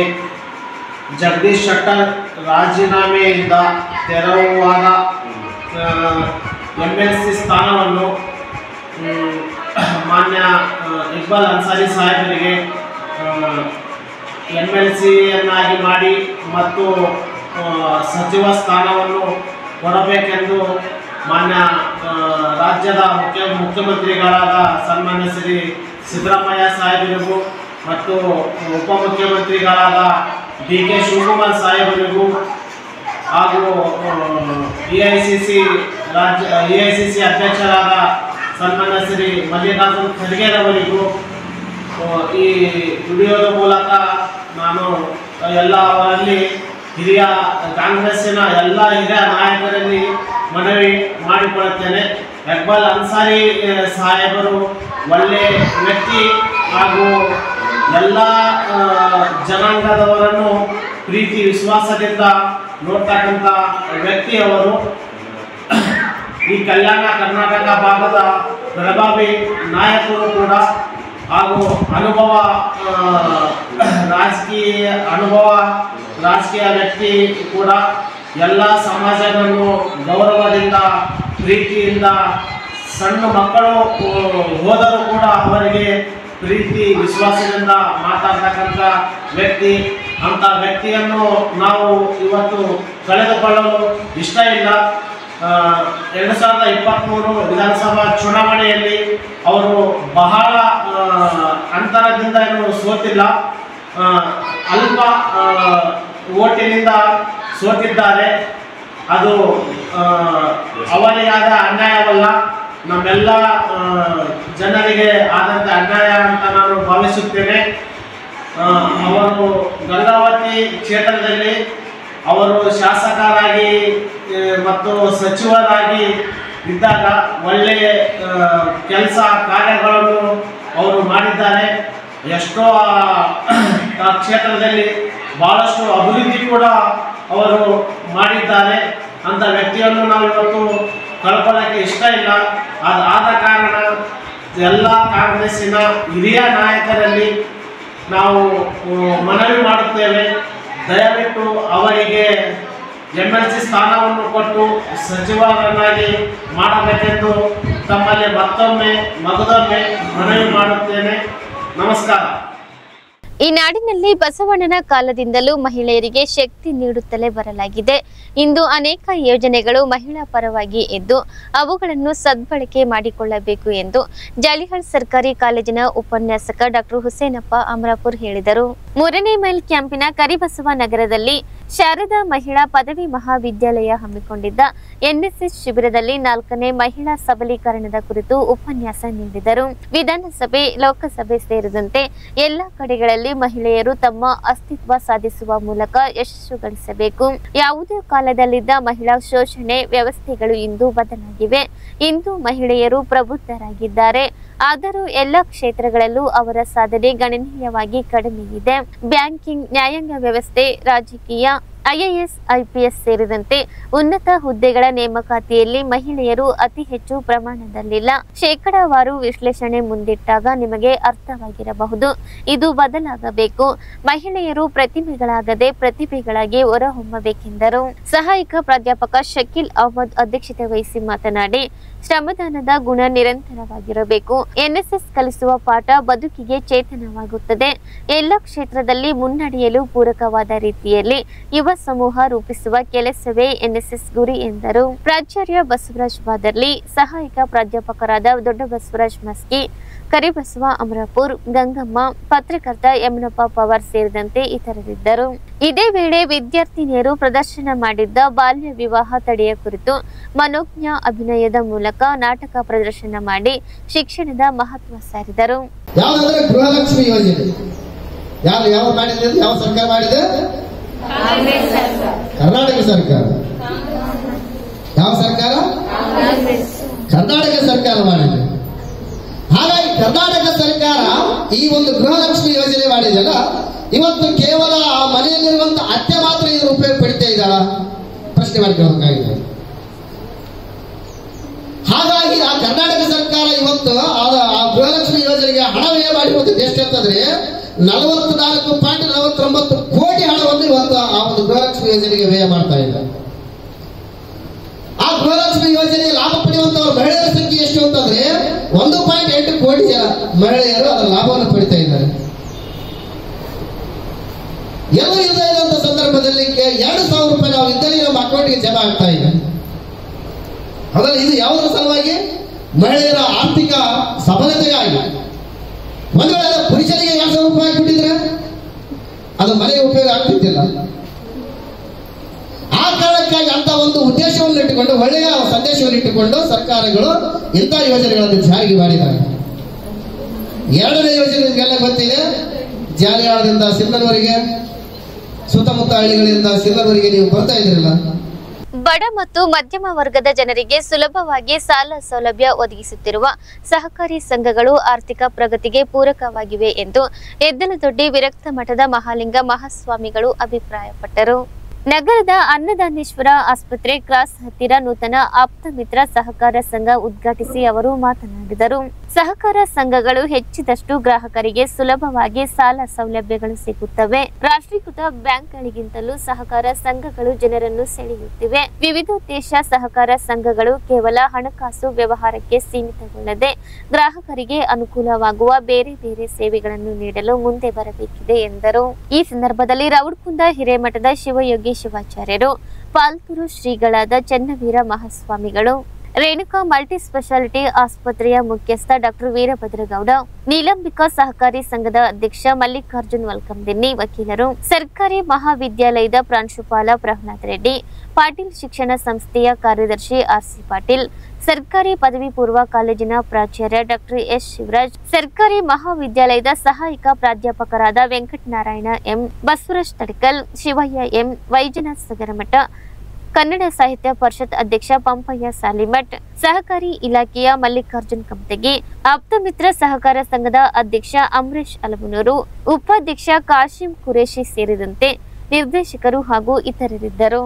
ಜಗದೀಶ್ ಶೆಟ್ಟರ್ ರಾಜೀನಾಮೆಯಿಂದ ತೆರವಾದ MLC ಸ್ಥಾನವನ್ನು ಮಾನ್ಯ ಇಕ್ಬಾಲ್ ಅನ್ಸಾರಿ ಸಾಹೇಬರಿಗೆ MLCಯನ್ನಾಗಿ ಮಾಡಿ ಮತ್ತು ಸಚಿವ ಸ್ಥಾನವನ್ನು ಕೊಡಬೇಕೆಂದು ಮಾನ್ಯ ರಾಜ್ಯದ ಮುಖ್ಯಮಂತ್ರಿಗಳಾದ ಸನ್ಮಾನ್ಯ ಶ್ರೀ ಸಿದ್ದರಾಮಯ್ಯ ಸಾಹೇಬರಿಗೂ ಮತ್ತು ಉಪಮುಖ್ಯಮಂತ್ರಿಗಳಾದ ಡಿಕೆ ಶಿವಕುಮಾರ್ ಸಾಹೇಬರಿಗೂ ಹಾಗೂ ಎಐಸಿಸಿ ಅಧ್ಯಕ್ಷರಾದ ಸನ್ಮಾನ್ಯ ಶ್ರೀ ಮಲ್ಲಿಕಾರ್ಜುನ್ ಖರ್ಗೆರವರಿಗೂ ಈ ವಿಡಿಯೋದ ಮೂಲಕ ನಾನು ಅವರಲ್ಲಿ ಕಾಂಗ್ರೆಸ್ಸಿನ ಎಲ್ಲ ಹಿರಿಯ ನಾಯಕರಲ್ಲಿ ಮನವಿ ಮಾಡಿಕೊಳ್ಳುತ್ತೇನೆ. ಇಕ್ಬಾಲ್ ಅನ್ಸಾರಿ ಸಾಹೇಬರು ಒಳ್ಳೆ ವ್ಯಕ್ತಿ ಹಾಗೂ ಎಲ್ಲ ಜನಾಂಗದವರನ್ನು ಪ್ರೀತಿ ವಿಶ್ವಾಸದಿಂದ ನೋಡ್ತಕ್ಕಂಥ ವ್ಯಕ್ತಿ ಅವರು. ಈ ಕಲ್ಯಾಣ ಕರ್ನಾಟಕ ಭಾಗದ ಪ್ರಭಾವಿ ನಾಯಕರು ಕೂಡ ಹಾಗೂ ರಾಜಕೀಯ ವ್ಯಕ್ತಿ ಕೂಡ. ಎಲ್ಲ ಸಮಾಜವನ್ನು ಗೌರವದಿಂದ ಪ್ರೀತಿಯಿಂದ ಸಣ್ಣ ಮಕ್ಕಳು ಹೋದರೂ ಕೂಡ ಅವರಿಗೆ ಪ್ರೀತಿ ವಿಶ್ವಾಸದಿಂದ ಮಾತಾಡ್ತಕ್ಕಂಥ ವ್ಯಕ್ತಿ. ಅಂಥ ವ್ಯಕ್ತಿಯನ್ನು ನಾವು ಇವತ್ತು ಕಳೆದುಕೊಳ್ಳಲು ಇಷ್ಟ ಇಲ್ಲ. 2023 ವಿಧಾನಸಭಾ ಚುನಾವಣೆಯಲ್ಲಿ ಅವರು ಬಹಳ ಅಂತರದಿಂದ ಸೋತಿಲ್ಲ, ಅಲ್ಪ ಓಟಿನಿಂದ ಸೋತಿದ್ದಾರೆ. ಅದು ಅವರಿಗೆ ಆದ ಅನ್ಯಾಯವಲ್ಲ, ನಮ್ಮೆಲ್ಲ ಜನರಿಗೆ ಆದಂಥ ಅನ್ಯಾಯ ಅಂತ ನಾನು ಭಾವಿಸುತ್ತೇನೆ. ಅವರು ಗಂಗಾವತಿ ಕ್ಷೇತ್ರದಲ್ಲಿ ಅವರು ಶಾಸಕರಾಗಿ ಮತ್ತು ಸಚಿವರಾಗಿ ಇದ್ದಾಗ ಒಳ್ಳೆಯ ಕೆಲಸ ಕಾರ್ಯಗಳನ್ನು ಅವರು ಮಾಡಿದ್ದಾರೆ. ಎಷ್ಟೋ ಕ್ಷೇತ್ರದಲ್ಲಿ ಬಹಳಷ್ಟು ಅಭಿವೃದ್ಧಿ ಕೂಡ ಅವರು ಮಾಡಿದ್ದಾರೆ. ಅಂಥ ವ್ಯಕ್ತಿಯನ್ನು ನಾವು ಇವತ್ತು ಕಳ್ಕೊಳ್ಳೋಕ್ಕೆ ಇಷ್ಟ ಇಲ್ಲ. ಆದ ಕಾರಣ ಎಲ್ಲ ಕಾಂಗ್ರೆಸ್ಸಿನ ಹಿರಿಯ ನಾಯಕರಲ್ಲಿ ನಾವು ಮನವಿ ಮಾಡುತ್ತೇವೆ, ದಯವಿಟ್ಟು ಅವರಿಗೆ MLC ಸ್ಥಾನವನ್ನು ಕೊಟ್ಟು ಸಚಿವರನ್ನಾಗಿ ಮಾಡಬೇಕೆಂದು ತಮ್ಮಲ್ಲಿ ಮತ್ತೊಮ್ಮೆ ಮನವಿ ಮಾಡುತ್ತೇನೆ. ನಮಸ್ಕಾರ. ಈ ನಾಡಿನಲ್ಲಿ ಬಸವಣ್ಣನ ಕಾಲದಿಂದಲೂ ಮಹಿಳೆಯರಿಗೆ ಶಕ್ತಿ ನೀಡುತ್ತಲೇ ಬರಲಾಗಿದೆ. ಇಂದು ಅನೇಕ ಯೋಜನೆಗಳು ಮಹಿಳಾ ಪರವಾಗಿ ಇದ್ದು ಅವುಗಳನ್ನು ಸದ್ಬಳಕೆ ಮಾಡಿಕೊಳ್ಳಬೇಕು ಎಂದು ಜಾಲಿಹಾಳ್ ಸರ್ಕಾರಿ ಕಾಲೇಜಿನ ಉಪನ್ಯಾಸಕ ಡಾಕ್ಟರ್ ಹುಸೇನಪ್ಪ ಅಮರಾಪುರ್ ಹೇಳಿದರು. 3ನೇ ಮೈಲ್ ಕ್ಯಾಂಪಿನ ಕರಿಬಸವ ನಗರದಲ್ಲಿ ಶಾರದಾ ಮಹಿಳಾ ಪದವಿ ಮಹಾವಿದ್ಯಾಲಯ ಹಮ್ಮಿಕೊಂಡಿದ್ದ NSS ಶಿಬಿರದಲ್ಲಿ 4ನೇ ಮಹಿಳಾ ಸಬಲೀಕರಣದ ಕುರಿತು ಉಪನ್ಯಾಸ ನೀಡಿದರು. ವಿಧಾನಸಭೆ, ಲೋಕಸಭೆ ಸೇರಿದಂತೆ ಎಲ್ಲಾ ಕಡೆಗಳಲ್ಲಿ ಮಹಿಳೆಯರು ತಮ್ಮ ಅಸ್ತಿತ್ವ ಸಾಧಿಸುವ ಮೂಲಕ ಯಶಸ್ಸು ಗಳಿಸಬೇಕು. ಯಾವುದೇ ಕಾಲದಲ್ಲಿದ್ದ ಮಹಿಳಾ ಶೋಷಣೆ ವ್ಯವಸ್ಥೆಗಳು ಇಂದು ಬದಲಾಗಿವೆ. ಇಂದು ಮಹಿಳೆಯರು ಪ್ರಬುದ್ಧರಾಗಿದ್ದಾರೆ. ಆದರೂ ಎಲ್ಲ ಕ್ಷೇತ್ರಗಳಲ್ಲೂ ಅವರ ಸಾಧನೆ ಗಣನೀಯವಾಗಿ ಕಡಿಮೆ ಇದೆ. ಬ್ಯಾಂಕಿಂಗ್, ನ್ಯಾಯಾಂಗ ವ್ಯವಸ್ಥೆ, ರಾಜಕೀಯ, IAS, IPS ಸೇರಿದಂತೆ ಉನ್ನತ ಹುದ್ದೆಗಳ ನೇಮಕಾತಿಯಲ್ಲಿ ಮಹಿಳೆಯರು ಅತಿ ಹೆಚ್ಚು ಪ್ರಮಾಣದಲ್ಲಿಲ್ಲ. ಶೇಕಡಾವಾರು ವಿಶ್ಲೇಷಣೆ ಮುಂದಿಟ್ಟಾಗ ನಿಮಗೆ ಅರ್ಥವಾಗಿರಬಹುದು. ಇದು ಬದಲಾಗಬೇಕು. ಮಹಿಳೆಯರು ಪ್ರತಿಮೆಗಳಾಗದೆ ಪ್ರತಿಭೆಗಳಾಗಿ ಹೊರಹೊಮ್ಮಬೇಕೆಂದರು. ಸಹಾಯಕ ಪ್ರಾಧ್ಯಾಪಕ ಶಕೀಲ್ ಅಹಮದ್ ಅಧ್ಯಕ್ಷತೆ ವಹಿಸಿ ಮಾತನಾಡಿ, ಶ್ರಮದಾನದ ಗುಣ ನಿರಂತರವಾಗಿರಬೇಕು. ಎನ್ಎಸ್ಎಸ್ ಕಲಿಸುವ ಪಾಠ ಬದುಕಿಗೆ ಚೇತನವಾಗುತ್ತದೆ. ಎಲ್ಲ ಕ್ಷೇತ್ರದಲ್ಲಿ ಮುನ್ನಡೆಯಲು ಪೂರಕವಾದ ರೀತಿಯಲ್ಲಿ ಯುವ ಸಮೂಹ ರೂಪಿಸುವ ಕೆಲಸವೇ ಎನ್ಎಸ್ಎಸ್ ಗುರಿ ಎಂದರು. ಪ್ರಾಚಾರ್ಯ ಬಸವರಾಜ್ ಬಾದರ್ಲಿ, ಸಹಾಯಕ ಪ್ರಾಧ್ಯಾಪಕರಾದ ದೊಡ್ಡ ಬಸವರಾಜ್ ಮಸ್ಕಿ, ಕರಿಬಸವ ಅಮರಾಪುರ್, ಗಂಗಮ್ಮ, ಪತ್ರಕರ್ತ ಯಮನಪ್ಪ ಪವಾರ್ ಸೇರಿದಂತೆ ಇತರರಿದ್ದರು. ಇದೇ ವೇಳೆ ವಿದ್ಯಾರ್ಥಿನಿಯರು ಪ್ರದರ್ಶನ ಮಾಡಿದ್ದ ಬಾಲ್ಯ ವಿವಾಹ ತಡೆಯ ಕುರಿತು ಮನೋಜ್ಞ ಅಭಿನಯದ ಮೂಲಕ ನಾಟಕ ಪ್ರದರ್ಶನ ಮಾಡಿ ಶಿಕ್ಷಣದ ಮಹತ್ವ ಸಾರಿದರು. ಯಾವುದಂದ್ರೆ ಗೃಹಲಕ್ಷ್ಮಿ ಯೋಜನೆ ಯಾವ ಮಾಡಿದೆ? ಯಾವ ಸರ್ಕಾರ ಮಾಡಿದೆ? ಕರ್ನಾಟಕ ಸರ್ಕಾರ. ಯಾವ ಸರ್ಕಾರ? ಕರ್ನಾಟಕ ಸರ್ಕಾರ ಮಾಡಿದೆ. ಹಾಗಾಗಿ ಕರ್ನಾಟಕ ಸರ್ಕಾರ ಈ ಒಂದು ಗೃಹಲಕ್ಷ್ಮಿ ಯೋಜನೆ ಮಾಡಿದೆಯಲ್ಲ, ಇವತ್ತು ಕೇವಲ ಆ ಮನೆಯಲ್ಲಿರುವಂತಹ ಅತ್ತೆ ಮಾತ್ರ ಇದರ ಉಪಯೋಗ ಪಡಿತಾ ಇದ್ದಾಳ? ಪ್ರಶ್ನೆ ಮಾಡ್ಕೊಳ್ಬೇಕಾಗಿದೆ. ಹಾಗಾಗಿ ಆ ಕರ್ನಾಟಕ ಸರ್ಕಾರ ಇವತ್ತು ಆ ಗೃಹಲಕ್ಷ್ಮಿ ಯೋಜನೆಗೆ ಹಣ ವ್ಯಯ ಮಾಡಿರುವಂತದ್ದು ಎಷ್ಟಂತಂದ್ರೆ 44.49 ಕೋಟಿ ಹಣವನ್ನು ಇವತ್ತು ಆ ಒಂದು ಗೃಹಲಕ್ಷ್ಮಿ ಯೋಜನೆಗೆ ವ್ಯಯ ಮಾಡ್ತಾ ಇದ್ದಾರೆ. ಆ ಗೃಹಲಕ್ಷ್ಮಿ ಯೋಜನೆಗೆ ಲಾಭ ಪಡೆಯುವಂತಹ ಮಹಿಳೆಯರ ಸಂಖ್ಯೆ ಎಷ್ಟು ಅಂತಂದ್ರೆ 1.8 ಕೋಟಿ ಜನ ಮಹಿಳೆಯರು ಅದರ ಲಾಭವನ್ನು ಪಡಿತಾ ಇದ್ದಾರೆ. ಎಲ್ಲ ಇಲ್ಲದೆ ಇರುವಂತಹ ಸಂದರ್ಭದಲ್ಲಿ 2,000 ರೂಪಾಯಿ ನಾವು ಇದ್ದಲ್ಲಿ ನಮ್ಮ ಅಕೌಂಟ್ಗೆ ಜಮಾ ಆಗ್ತಾ ಇದೆ. ಅದರಲ್ಲಿ ಇದು ಯಾವುದರ ಸಲುವಾಗಿ? ಮಹಿಳೆಯರ ಆರ್ಥಿಕ ಸಬಲತೆಗಾಗಿ. ಒಂದು ವೇಳೆ ಪುರುಷರಿಗೆ 2,000 ರೂಪಾಯಿ ಕೊಟ್ಟಿದ್ರೆ ಅದು ಮನೆಗೆ ಉಪಯೋಗ ಆಗ್ತಿದ್ದಿಲ್ಲ. ಆ ಕಾರಣಕ್ಕಾಗಿ ಅಂತ ಒಂದು ಉದ್ದೇಶವನ್ನು ಇಟ್ಟುಕೊಂಡು, ಒಳ್ಳೆಯ ಸಂದೇಶವನ್ನು ಇಟ್ಟುಕೊಂಡು ಸರ್ಕಾರಗಳು ಇಂಥ ಯೋಜನೆಗಳನ್ನು ಜಾರಿಗೆ ಮಾಡಿದ್ದಾರೆ. ಎರಡನೇ ಯೋಜನೆ ನಿಮಗೆಲ್ಲ ಗೊತ್ತಿದೆ. ಜಾಲಿಯಾಳದಿಂದ ಸಿಲ್ಲರ್ವರೆಗೆ, ಸುತ್ತಮುತ್ತ ಹಳ್ಳಿಗಳಿಂದ ಸಿಲ್ಲರ್ವರೆಗೆ ನೀವು ಬರ್ತಾ ಇದ್ರಲ್ಲ. ಬಡ ಮತ್ತು ಮಧ್ಯಮ ವರ್ಗದ ಜನರಿಗೆ ಸುಲಭವಾಗಿ ಸಾಲ ಸೌಲಭ್ಯ ಒದಗಿಸುತ್ತಿರುವ ಸಹಕಾರಿ ಸಂಘಗಳು ಆರ್ಥಿಕ ಪ್ರಗತಿಗೆ ಪೂರಕವಾಗಿವೆ ಎಂದು ಎದ್ದಲದೊಡ್ಡಿ ವಿರಕ್ತ ಮಠದ ಮಹಾಲಿಂಗ ಮಹಾಸ್ವಾಮಿಗಳು ಅಭಿಪ್ರಾಯಪಟ್ಟರು. ನಗರದ ಅನ್ನದಾನೇಶ್ವರ ಆಸ್ಪತ್ರೆ ಕ್ರಾಸ್ ಹತ್ತಿರ ನೂತನ ಆಪ್ತ ಮಿತ್ರ ಸಹಕಾರ ಸಂಘ ಉದ್ಘಾಟಿಸಿ ಅವರು ಮಾತನಾಡಿದರು. ಸಹಕಾರ ಸಂಘಗಳು ಹೆಚ್ಚಿದಷ್ಟು ಗ್ರಾಹಕರಿಗೆ ಸುಲಭವಾಗಿ ಸಾಲ ಸೌಲಭ್ಯಗಳು ಸಿಗುತ್ತವೆ. ರಾಷ್ಟ್ರೀಕೃತ ಬ್ಯಾಂಕ್ಗಳಿಗಿಂತಲೂ ಸಹಕಾರ ಸಂಘಗಳು ಜನರನ್ನು ಸೆಳೆಯುತ್ತಿವೆ. ವಿವಿಧೋದ್ದೇಶ ಸಹಕಾರ ಸಂಘಗಳು ಕೇವಲ ಹಣಕಾಸು ವ್ಯವಹಾರಕ್ಕೆ ಸೀಮಿತಗೊಳ್ಳದೆ ಗ್ರಾಹಕರಿಗೆ ಅನುಕೂಲವಾಗುವ ಬೇರೆ ಬೇರೆ ಸೇವೆಗಳನ್ನು ನೀಡಲು ಮುಂದೆ ಬರಬೇಕಿದೆ ಎಂದರು. ಈ ಸಂದರ್ಭದಲ್ಲಿ ರೌಡ್ಕುಂದ ಹಿರೇಮಠದ ಶಿವಯೋಗಿ ಶಿವಾಚಾರ್ಯರು, ಪಾಲ್ತೂರು ಶ್ರೀಗಳಾದ ಚನ್ನವೀರ ಮಹಾಸ್ವಾಮಿಗಳು, ರೇಣುಕಾ ಮಲ್ಟಿ ಸ್ಪೆಷಾಲಿಟಿ ಆಸ್ಪತ್ರೆಯ ಮುಖ್ಯಸ್ಥ ಡಾಕ್ಟರ್ ವೀರಭದ್ರಗೌಡ, ನೀಲಂಬಿಕಾ ಸಹಕಾರಿ ಸಂಘದ ಅಧ್ಯಕ್ಷ ಮಲ್ಲಿಕಾರ್ಜುನ್ ವಲ್ಕಂದಿನ್ನಿ ವಕೀಲರು, ಸರ್ಕಾರಿ ಮಹಾವಿದ್ಯಾಲಯದ ಪ್ರಾಂಶುಪಾಲ ಪ್ರಹ್ಲಾದ್ ರೆಡ್ಡಿ, ಪಾಟೀಲ್ ಶಿಕ್ಷಣ ಸಂಸ್ಥೆಯ ಕಾರ್ಯದರ್ಶಿ ಆರ್ಸಿ ಪಾಟೀಲ್, ಸರ್ಕಾರಿ ಪದವಿ ಪೂರ್ವ ಕಾಲೇಜಿನ ಪ್ರಾಚಾರ್ಯ ಡಾಕ್ಟರ್ ಎಸ್ ಶಿವರಾಜ್, ಸರ್ಕಾರಿ ಮಹಾವಿದ್ಯಾಲಯದ ಸಹಾಯಕ ಪ್ರಾಧ್ಯಾಪಕರಾದ ವೆಂಕಟನಾರಾಯಣ ಎಂ, ಬಸವರಾಜ್ ತಡಕಲ್, ಶಿವಯ್ಯ ಎಂ, ವೈಜನಾಥ್ ಸಗರಮಠ, ಕನ್ನಡ ಸಾಹಿತ್ಯ ಪರಿಷತ್ ಅಧ್ಯಕ್ಷ ಪಂಪಯ್ಯ ಸಾಲಿಮಠ್, ಸಹಕಾರಿ ಇಲಾಖೆಯ ಮಲ್ಲಿಕಾರ್ಜುನ್ ಕಮತಗಿ, ಆಪ್ತಮಿತ್ರ ಸಹಕಾರ ಸಂಘದ ಅಧ್ಯಕ್ಷ ಅಮರೇಶ್ ಅಲಮನೂರು, ಉಪಾಧ್ಯಕ್ಷ ಕಾಶಿಂ ಕುರೇಶಿ ಸೇರಿದಂತೆ ನಿರ್ದೇಶಕರು ಹಾಗೂ ಇತರರಿದ್ದರು.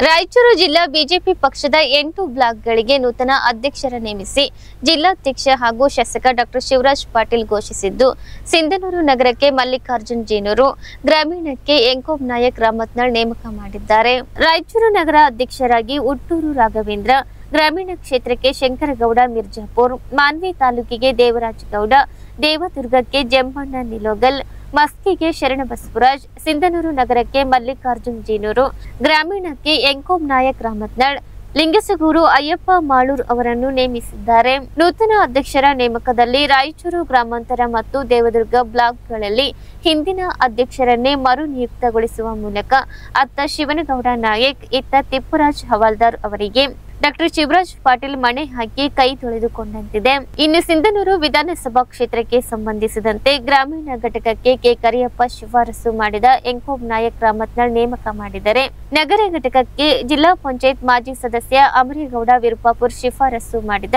ರಾಯಚೂರು ಜಿಲ್ಲಾ ಬಿಜೆಪಿ ಪಕ್ಷದ 8 ಬ್ಲಾಕ್ಗಳಿಗೆ ನೂತನ ಅಧ್ಯಕ್ಷರ ನೇಮಿಸಿ ಜಿಲ್ಲಾಧ್ಯಕ್ಷ ಹಾಗೂ ಶಾಸಕ ಡಾಕ್ಟರ್ ಶಿವರಾಜ್ ಪಾಟೀಲ್ ಘೋಷಿಸಿದ್ದು, ಸಿಂಧನೂರು ನಗರಕ್ಕೆ ಮಲ್ಲಿಕಾರ್ಜುನ್ ಜೇನೂರು, ಗ್ರಾಮೀಣಕ್ಕೆ ಎಂಕೋಬ್ ನಾಯಕ್ ರಾಮತ್ನಾಳ್ ನೇಮಕ ಮಾಡಿದ್ದಾರೆ. ರಾಯಚೂರು ನಗರ ಅಧ್ಯಕ್ಷರಾಗಿ ಉಟ್ಟೂರು ರಾಘವೇಂದ್ರ, ಗ್ರಾಮೀಣ ಕ್ಷೇತ್ರಕ್ಕೆ ಶಂಕರಗೌಡ ಮಿರ್ಜಾಪುರ್, ಮಾನ್ವಿ ತಾಲೂಕಿಗೆ ದೇವರಾಜ್ ಗೌಡ, ದೇವದುರ್ಗಕ್ಕೆ ಜಂಬಣ್ಣ ನಿಲೋಗಲ್, ಮಸ್ಕಿಗೆ ಶರಣ ಬಸವರಾಜ್, ಸಿಂಧನೂರು ನಗರಕ್ಕೆ ಮಲ್ಲಿಕಾರ್ಜುನ್ ಜೇನೂರು, ಗ್ರಾಮೀಣಕ್ಕೆ ಎಂಕೋಬ್ ನಾಯಕ್ ರಾಮತ್ನಾಳ್, ಲಿಂಗಸಗೂರು ಅಯ್ಯಪ್ಪ ಮಾಳೂರ್ ಅವರನ್ನು ನೇಮಿಸಿದ್ದಾರೆ. ನೂತನ ಅಧ್ಯಕ್ಷರ ನೇಮಕದಲ್ಲಿ ರಾಯಚೂರು ಗ್ರಾಮಾಂತರ ಮತ್ತು ದೇವದುರ್ಗ ಬ್ಲಾಕ್ಗಳಲ್ಲಿ ಹಿಂದಿನ ಅಧ್ಯಕ್ಷರನ್ನೇ ಮರು ನಿಯುಕ್ತಗೊಳಿಸುವ ಮೂಲಕ ಅತ್ತ ಶಿವನಗೌಡ ನಾಯಕ್, ಇತ್ತ ತಿಪ್ಪರಾಜ್ ಹವಾಲ್ದಾರ್ ಅವರಿಗೆ ಡಾಕ್ಟರ್ ಶಿವರಾಜ್ ಪಾಟೀಲ್ ಮಣೆ ಹಾಕಿ ಕೈ ತೊಳೆದುಕೊಂಡಂತಿದೆ. ಇನ್ನು ಸಿಂಧನೂರು ವಿಧಾನಸಭಾ ಕ್ಷೇತ್ರಕ್ಕೆ ಸಂಬಂಧಿಸಿದಂತೆ ಗ್ರಾಮೀಣ ಘಟಕಕ್ಕೆ ಕೆ ಕರಿಯಪ್ಪ ಶಿಫಾರಸು ಮಾಡಿದ ಎಂಕೋಬ್ ನಾಯಕ್ ರಾಮತ್ನಾಳ್ ನೇಮಕ ಮಾಡಿದರೆ, ನಗರ ಘಟಕಕ್ಕೆ ಜಿಲ್ಲಾ ಪಂಚಾಯತ್ ಮಾಜಿ ಸದಸ್ಯ ಅಮರೇಗೌಡ ವಿರುಪಾಪುರ್ ಶಿಫಾರಸು ಮಾಡಿದ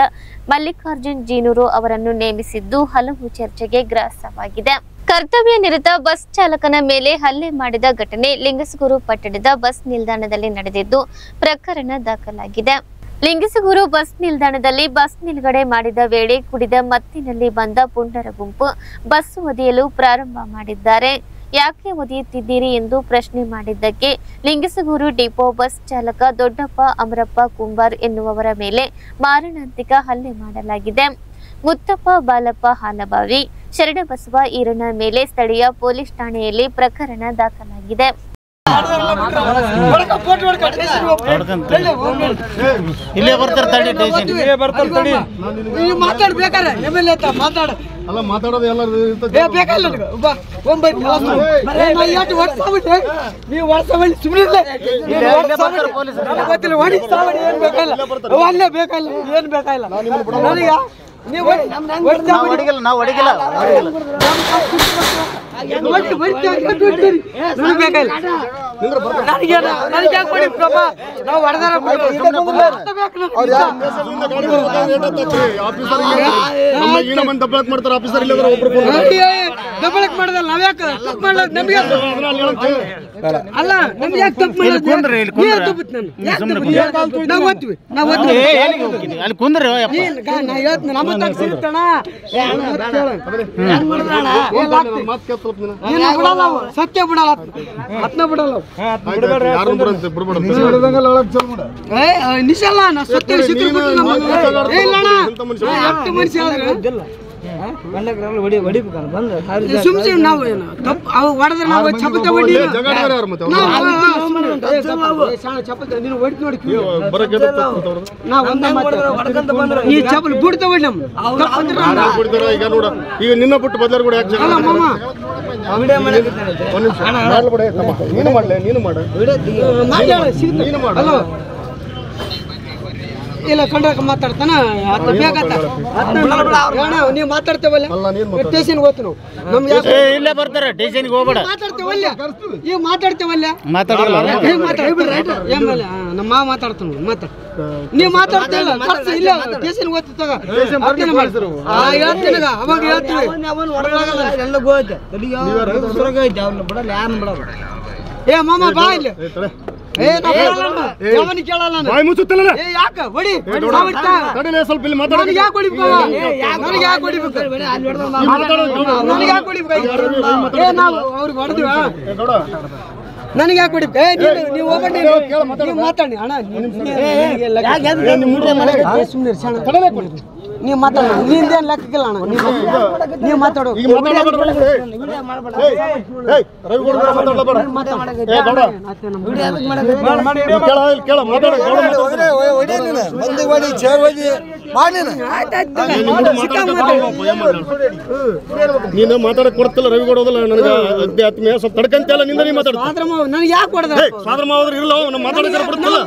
ಮಲ್ಲಿಕಾರ್ಜುನ್ ಜೀನೂರು ಅವರನ್ನು ನೇಮಿಸಿದ್ದು ಹಲವು ಚರ್ಚೆಗೆ ಗ್ರಾಸವಾಗಿದೆ. ಕರ್ತವ್ಯ ನಿರತ ಬಸ್ ಚಾಲಕನ ಮೇಲೆ ಹಲ್ಲೆ ಮಾಡಿದ ಘಟನೆ ಲಿಂಗಸಗೂರು ಪಟ್ಟಣದ ಬಸ್ ನಿಲ್ದಾಣದಲ್ಲಿ ನಡೆದಿದ್ದು ಪ್ರಕರಣ ದಾಖಲಾಗಿದೆ. ಲಿಂಗಸಗೂರು ಬಸ್ ನಿಲ್ದಾಣದಲ್ಲಿ ಬಸ್ ನಿಲುಗಡೆ ಮಾಡಿದ ವೇಳೆ ಕುಡಿದ ಮತ್ತಿನಲ್ಲಿ ಬಂದ ಪುಂಡರ ಗುಂಪು ಬಸ್ ಒದೆಯಲು ಪ್ರಾರಂಭ ಮಾಡಿದ್ದಾರೆ. ಯಾಕೆ ಒದೆಯುತ್ತಿದ್ದೀರಿ ಎಂದು ಪ್ರಶ್ನೆ ಮಾಡಿದ್ದಕ್ಕೆ ಲಿಂಗಸಗೂರು ಡಿಪೋ ಬಸ್ ಚಾಲಕ ದೊಡ್ಡಪ್ಪ ಅಮರಪ್ಪ ಕುಂಬಾರ್ ಎನ್ನುವವರ ಮೇಲೆ ಮಾರಣಾಂತಿಕ ಹಲ್ಲೆ ಮಾಡಲಾಗಿದೆ. ಮುತ್ತಪ್ಪ ಬಾಲಪ್ಪ ಹಾಲಬಾವಿ ಶರಣಬಸವ ಈರಣ್ಣ ಮೇಲೆ ಸ್ಥಳೀಯ ಪೊಲೀಸ್ ಠಾಣೆಯಲ್ಲಿ ಪ್ರಕರಣ ದಾಖಲಾಗಿದೆ. ಇಲ್ಲೇ ಬರ್ತಾರೆ ಮಾತಾಡ್ಬೇಕಾರೆ ಅಲ್ಲ ಮಾತಾಡೋದು ಎಲ್ಲ ಬೇಕಲ್ಲ ನೀವು ಸುಮ್ಮನೆ ಏನ್ ಬೇಕಲ್ಲ ಅಲ್ಲೇ ಬೇಕಲ್ಲ ಏನ್ ಬೇಕಾಗಿಲ್ಲ ನನಗ ನಾವು ಹೊಡಿಗಿಲ್ಲ ಮಾಡ್ತಾರ ಆಫೀಸರ್ ದಬ್ಬಳಕ್ ಮಾಡೋದಲ್ಲ ನಾವ್ಯಾಕ ತಪ್ಪು ಮಾಡೋದು ನಮ್ಗೆ ಅಲ್ಲ ನಮ್ಗೆ ಯಾಕೆ ತಪ್ಪು ಸತ್ಯ ಬಿಡಲ್ಲ ಹತ್ನ ಬಿಡಲ್ಲ ನಿಶಲ್ಲ ನಾ ಸತ್ಯ ಮನುಷ್ಯ ಸುಮ್ ಸುಮ್ ನಾವು ತಪ್ಪು ಅವು ಹೊಡೆದ್ರೆ ನಾವು ಚಪತ ಹೊಡಿ ಈ ಚಪಲ್ ಬಿಡ್ತಾ ಹೊಡಿ ಈಗ ನಿನ್ನ ಬಿಟ್ಟು ಬದಲಾರ ಕೂಡ ನೀನು ಮಾಡ್ಲೆ ನೀನು ಮಾಡ ಇಲ್ಲ ಕಂಡ್ರಕ ಮಾತಾಡ್ತಾನ ನೀವು ಮಾತಾಡ್ತೇವಲ್ಲ ಸ್ಟೇಷನ್ ಹೋಗ್ತು ನಾವು ನಮ್ಗೆ ಇಲ್ಲೇ ಬರ್ತಾರೆ ಸ್ಟೇಷನ್ಗೆ ಹೋಗ್ಬೇಡ ಮಾತಾಡ್ತೇವಲ್ಲ ಈಗ ಮಾತಾಡ್ತೇವಲ್ಲ ನಮ್ಮ ಮಾವ ಮಾತಾಡ್ತಾನ ಮಾತಾಡ ನೀವು ಮಾತಾಡ್ತೇವಲ್ಲ ಇಲ್ಲ ಸ್ಟೇಷನ್ ಹೋಗ್ತಿದ್ದಾಗ ಹೇಳ್ತೀನ ಅವಾಗ ಹೇಳ್ತೀವಿ ಏ ಮಾಮ ಬಾ ಇಲ್ಲಿ ಯಾಕ ಹೊಡಿ ಸ್ವಲ್ಪ ಇಲ್ಲಿ ಮಾತಾಡ ಯಾಕೆ ಹೊಡಿಬೇಕು ನಾವು ಅವ್ರಿಗೆ ಹೊಡೆದಿವ ನನಗೆ ಯಾಕೆ ಹೊಡಿಬೇಕು ನೀವು ಹೋಗ್ಬೇಡಿ ಮಾತಾಡಿ ಅಣ್ಣ ಸುಮ್ಮನೆ ನೀವು ಮಾತಾಡ ನಿಂದೇನು ಲೆಕ್ಕಕ್ಕಿಲ್ಲ ಅಣ್ಣ ನೀವು ಮಾತಾಡೋ ನೀನು ಮಾತಾಡಕ್ ಕೊಡ್ತಿಲ್ಲ ರವಿಗೌಡ ಹೋದಲ್ಲ ನನಗೆ ಅಧ್ಯಾತ್ಮ ಸ್ವಲ್ಪ ತಡ್ಕಂತಲ್ಲ ನಿಂದ ನೀ ಮಾತಾಡ ನನಗೆ ಯಾಕೆ ಹೊಡೆದ ಸಾದ್ರ ಮಾವ್ರು ಇರಲ್ಲ ನಾವು ಮಾತಾಡಕ್ಕೆ ಬಿಡ್ತಿಲ್ಲ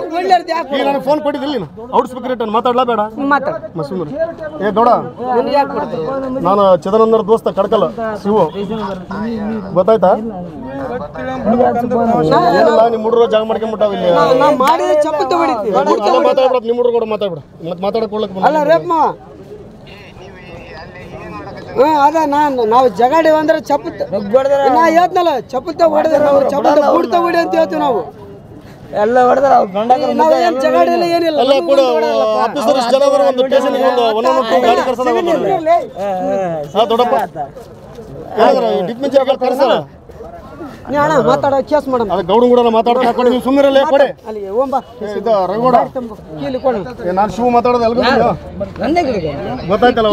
ಈಗ ನನಗೆ ಫೋನ್ ಕೊಟ್ಟಿದ್ದಿಲ್ಲ ಔಟ್ ಸ್ಪೀಕರ್ ಇಟ್ಟು ಮಾತಾಡ್ಲಾ ಬೇಡ ಮಸೂಮರಿ ಏ ಗೌಡ ನಾನು ಚಿದಾನಂದರ ದೋಸ್ತ ಕಡ್ಕಲ್ಲ ಶಿವು ಗೊತ್ತಾಯ್ತಾ ಏನಿಲ್ಲ ನಿಮ್ಮ ಹುಡುಗರು ಜಾಗ ಮಾಡ್ಕೊಂಡ್ಬಿಟ್ಟಾವ ಇಲ್ಲಿ ಮಾತಾಡ್ಬಿಡ ನಿಮ್ಮ ಹುಡುಗರು ಕೂಡ ಮಾತಾಡ್ಬಿಡ ಮತ್ತೆ ಮಾತಾಡಕ್ ಅಲ್ಲ ರೇಪ್ ಅದ ನಾವು ಜಗಾಡಿ ಅಂದ್ರೆ ಚಪ್ಪತ್ ನಾ ಹೇಳ್ತನಲ್ಲ ಚಪ್ಪತ್ತ ಹೊಡೆದ್ರೆ ನಾವು ಚಪ್ಪತ್ತ ಬುಡ್ತ ಹೊಡಿ ಅಂತ ಹೇಳ್ತೀವಿ ನಾವು ಎಲ್ಲ ಹೊಡೆದ್ರೆ ಜಗಾಡಿ ಎಲ್ಲ ಏನಿಲ್ಲ ಎಲ್ಲ ಕೂಡ ಆಫೀಸರ್ ಜನ ಒಂದು ಸ್ಟೇಷನ್ಗೆ ಒಂದು ಒಂದೊಂದು ಗಾಡಿ ಕರ್ಸೋಣ ದೊಡ್ಡಪ್ಪ ಡಿಪ್ಮೆಂಟ್ ಕರ್ಸಲ್ಲ ಅಣ್ಣ ಮಾತಾಡೋ ಕೇಸ್ ಮಾಡಮ್ ಅದ ಗೌಡ ಕೂಡ ಮಾತಾಡ್ತಾ ಕೊಡಿ ನೀವು ಸುಮ್ಮನೆ ಕೊಡಿ ಅಲ್ಲಿ ಓಂಬ ಇದು ರವಿಗೌಡ ಕೀಲಿ ಕೊಡು ನಾನು ಶಿವ ಮಾತಾಡೋದು ಎಲ್ರಿಗೂ ಗೊತ್ತಾಯ್ತಲ್ಲ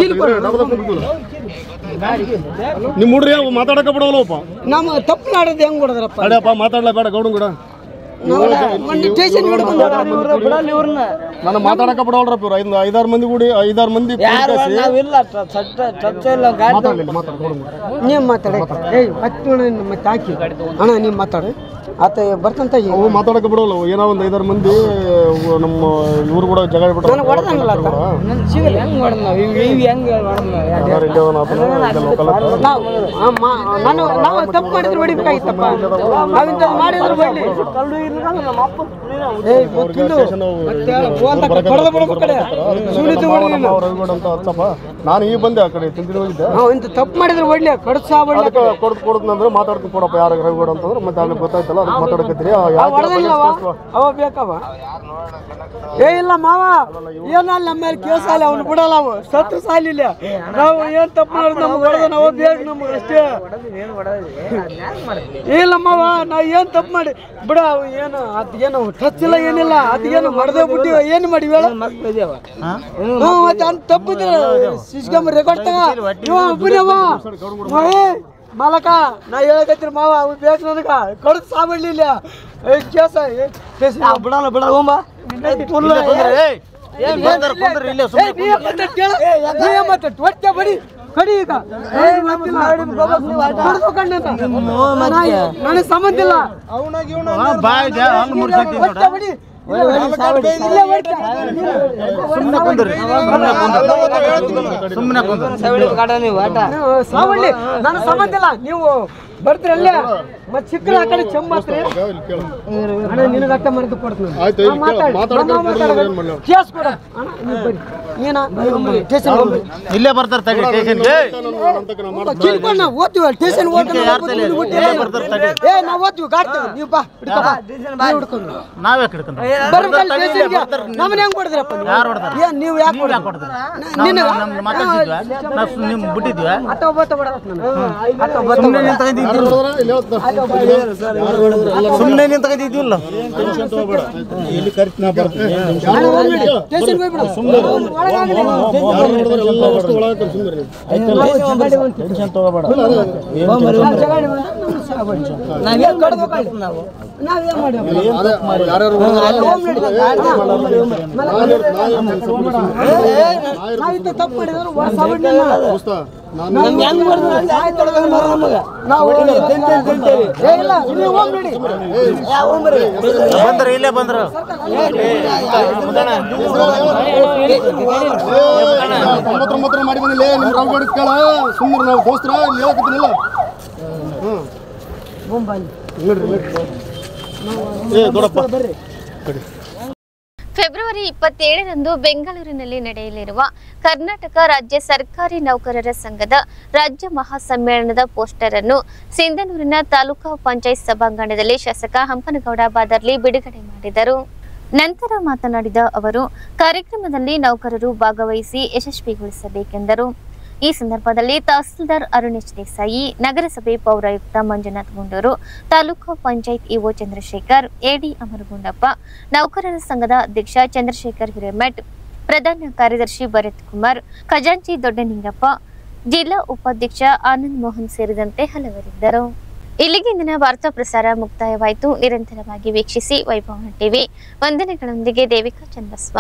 ನಿಮ್ಮ ಹುಡ್ರಿ ಮಾತಾಡಕ ಬಿಡೋಲ್ಲಪ್ಪ ನಮ್ಮ ತಪ್ಪು ನಾಡೋದು ಹೆಂಗ್ ಕೊಡದ್ರಪ್ಪ ಅಡಪ್ಪ ಮಾತಾಡ್ಲಾ ಬೇಡ ಗೌಡ ಕೂಡ ನಾನು ಮಾತಾಡಕ ಬಿಡೋಲ್ರಪ್ಪ ಇವ್ರು ಐದಾರು ಮಂದಿ ಕೂಡಿ ಐದಾರು ಮಂದಿ ನೀವು ಮಾತಾಡಿ ಮತ್ತೆ ಹಾಕಿ ಅಣ್ಣ ನೀವು ಮಾತಾಡಿ ಆತ ಬರ್ತಂತ ಮಾತಾಡಕ ಬಿಡೋಲ್ಲ ಏನೋ ಒಂದು ಐದಾರು ಮಂದಿ ನಮ್ಮ ಇವ್ರು ಕೂಡ ಜಗಳ ಬಿಟ್ಟು ನಾವು ತಪ್ಪು ಮಾಡಿದ್ರೆ ಹೊಡಿಬೇಕಾಗಿತ್ತಪ್ಪ ನಾವಿಂಥದ್ದು ಮಾಡಿದ್ರೆ ನಾನು ಈಗ ಬಂದೆ ಆ ಕಡೆ ತಿಂತೀನಿ ಹೋಗಿದ್ದೆ ಇಂಥ ತಪ್ಪು ಮಾಡಿದ್ರೆ ಒಳ್ಳೆ ಕಡ್ಸ ಕೊಡ್ದಂದ್ರೆ ಮಾತಾಡ್ಕೊಂಡು ಕೊಡಪ್ಪ ಯಾರು ರವಿಗೌಡ ಅಂತಂದ್ರೆ ಮತ್ತೆ ಅಲ್ಲಿ ಗೊತ್ತಾಯ್ತಲ್ಲ ಮಾತಾಡಕತ್ತೀರಿ ಅವ ಬೇಕವ ಏ ಇಲ್ಲ ಮಾವ ಏನಲ್ಲ ನಮ್ಮ ಮೇಲೆ ಕೇಸ್ ಆಲಿ ಅವ್ನು ಬಿಡಲ್ಲ ಅವು ಸತ್ತು ಸಾಲಿಲ್ಲ ನಾವು ಏನ್ ತಪ್ಪು ಮಾಡಿದ್ ನಮ್ಗೆ ಹೊಡೆದ ನಾವು ಬೇಕು ನಮ್ಗೆ ಅಷ್ಟೇ ಇಲ್ಲ ಮಾವ ನಾವು ಏನ್ ತಪ್ಪು ಮಾಡಿ ಬಿಡ ಅವು ಏನು ಅದೇನು ಟಚ್ ಇಲ್ಲ ಏನಿಲ್ಲ ಅದೇನು ಮಾಡದೆ ಬಿಟ್ಟಿವ ಏನು ಮಾಡಿವ ಮತ್ತೆ ಅಂತ ತಪ್ಪಿದ್ರೆ ಸಿಸ್ಕಮ್ ರೆಕಾರ್ಡ್ ತಗ ಮಾಲಕ ನಾ ಹೇಳಕತ್ರಿ ಮಾವ ಅವು ಬೇಕು ನನಗ ಕಡ್ದು ಸಾಬಡ್ಲಿಲ್ಲ ಕೇಸ ಬಿಡಲ್ಲ ಬಿಡ ಹೋಮ ಬಡಿ ಕಡಿ ಈಗ ನನಗೆ ಸಂಬಂಧ ಇಲ್ಲ ಸಾವಳ್ಳಿ ನನ್ನ ಸಂಬಂಧ ಇಲ್ಲ ನೀವು ಬರ್ತೀರಲ್ಲೇ ಮತ್ತೆ ಚಿಕ್ಕ ಆ ಕಡೆ ಚೆಂಬಾತ್ರಿ ನಿನಗೆ ಅಟ್ಟ ಮರೆದು ಕೊಡ್ತೀನಿ ಕೇಸ್ ಕೊಡ ಇಲ್ಲೇ ಬರ್ತಾರೆ ಓದ್ತೀವಿ ಸ್ಟೇಷನ್ ನಾವು ಓದ್ತೀವಿ ಗಾಡ್ತೀವಿ ನೀವು ಬಾ ಹಿಡ್ಕೊಂಡು ನಾವೇ ನಮ್ಮನ್ನ ಹೆಂಗ್ ಕೊಡ್ತೀರಪ್ಪ ನೀವು ಯಾಕೆ ಬಿಟ್ಟಿದ್ವಿ ಸುಮ್ಮನೆ ನೀನ್ ತಗೊಂಡಿದ್ವಿಲ್ಲ ಇಲ್ಲಿ ಕರಿತೀನಿ ಟೆನ್ಷನ್ ತಗೋಬೇಡ ತಪ್ಪು ಮಾಡಿದ್ರು ಬಂದ್ರ ಇಲ್ಲೇ ಬಂದ್ರ ಮಾಡಿ ಬಂದಿಲ್ಲ ನಿಮ್ ರಾವ್ ಕೇಳ ಸುಮ್ಮನೆ ನಾವು ದೋಸ್ತರ ಹೇಳಕತ್ತೀನಿಲ್ಲ ಫೆಬ್ರವರಿ 27ರಂದು ಬೆಂಗಳೂರಿನಲ್ಲಿ ನಡೆಯಲಿರುವ ಕರ್ನಾಟಕ ರಾಜ್ಯ ಸರ್ಕಾರಿ ನೌಕರರ ಸಂಘದ ರಾಜ್ಯ ಮಹಾಸಮ್ಮೇಳನದ ಪೋಸ್ಟರ್ ಅನ್ನು ಸಿಂಧನೂರಿನ ತಾಲೂಕಾ ಪಂಚಾಯತ್ ಸಭಾಂಗಣದಲ್ಲಿ ಶಾಸಕ ಹಂಪನಗೌಡ ಬಾದರ್ಲಿ ಬಿಡುಗಡೆ ಮಾಡಿದರು. ನಂತರ ಮಾತನಾಡಿದ ಅವರು ಕಾರ್ಯಕ್ರಮದಲ್ಲಿ ನೌಕರರು ಭಾಗವಹಿಸಿ ಯಶಸ್ವಿಗೊಳಿಸಬೇಕೆಂದರು. ಈ ಸಂದರ್ಭದಲ್ಲಿ ತಹಸೀಲ್ದಾರ್ ಅರುಣ್ ಎಚ್ ದೇಸಾಯಿ, ನಗರಸಭೆ ಪೌರಾಯುಕ್ತ ಮಂಜುನಾಥ್ ಗುಂಡೂರು, ತಾಲೂಕು ಪಂಚಾಯತ್ ಇಒ ಚಂದ್ರಶೇಖರ್, ಎಡಿ ಅಮರಗುಂಡಪ್ಪ, ನೌಕರರ ಸಂಘದ ಅಧ್ಯಕ್ಷ ಚಂದ್ರಶೇಖರ್ ಹಿರೇಮಠ್, ಪ್ರಧಾನ ಕಾರ್ಯದರ್ಶಿ ಭರತ್ ಕುಮಾರ್, ಖಜಾಂಚಿ ದೊಡ್ಡನಿಂಗಪ್ಪ, ಜಿಲ್ಲಾ ಉಪಾಧ್ಯಕ್ಷ ಆನಂದ್ ಮೋಹನ್ ಸೇರಿದಂತೆ ಹಲವರಿದ್ದರು. ಇಲ್ಲಿಗೆ ಇಂದಿನ ವಾರ್ತಾ ಪ್ರಸಾರ ಮುಕ್ತಾಯವಾಯಿತು. ನಿರಂತರವಾಗಿ ವೀಕ್ಷಿಸಿ ವೈಭವ ಟಿವಿ. ವಂದನೆಗಳೊಂದಿಗೆ ದೇವಿಕಾ ಚನ್ನಬಸವ.